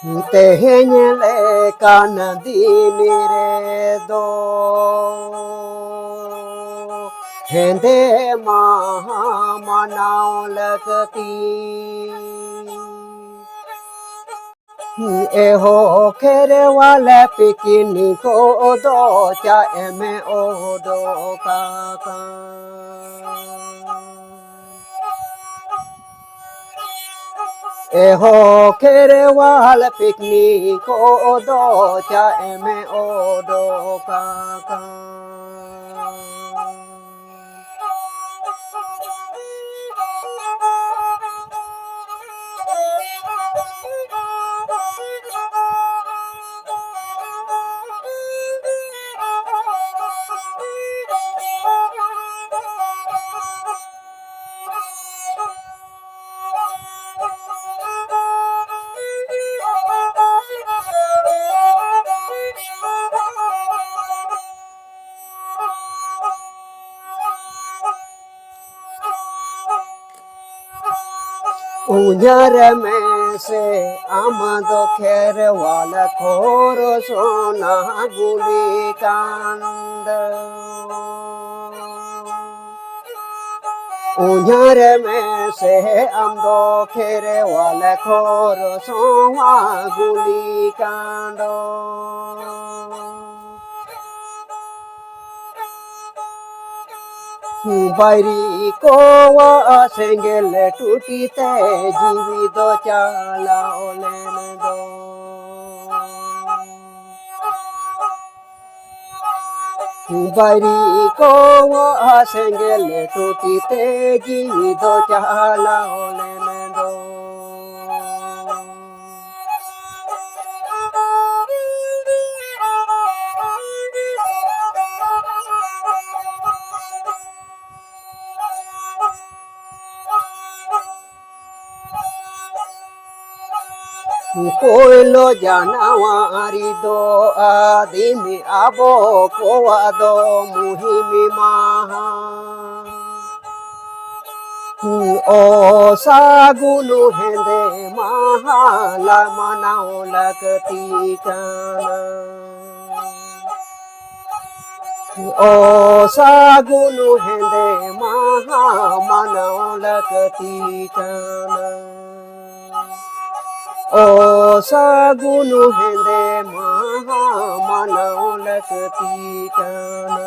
Tehenyele kanadini redo hende maha manao lagati eho kere wale pikini ko odo cha eme odo kaka eho kere wale pikini ko odo cha eme odo kaka Unyare me se amado kere wala koro sona guli kanda Unyare me se amdo kere wala koro sona guli kando Bairi ko sengele tutite jivido chala olene do Bairi ko sengele tutite jivido chala olene do Koilo janawari do adimi abo koado muhimi maha O sagunu hende maha la manao lagati kana O sagunu hende maha manao lagati kana O sagunu hende maha manao lagati kana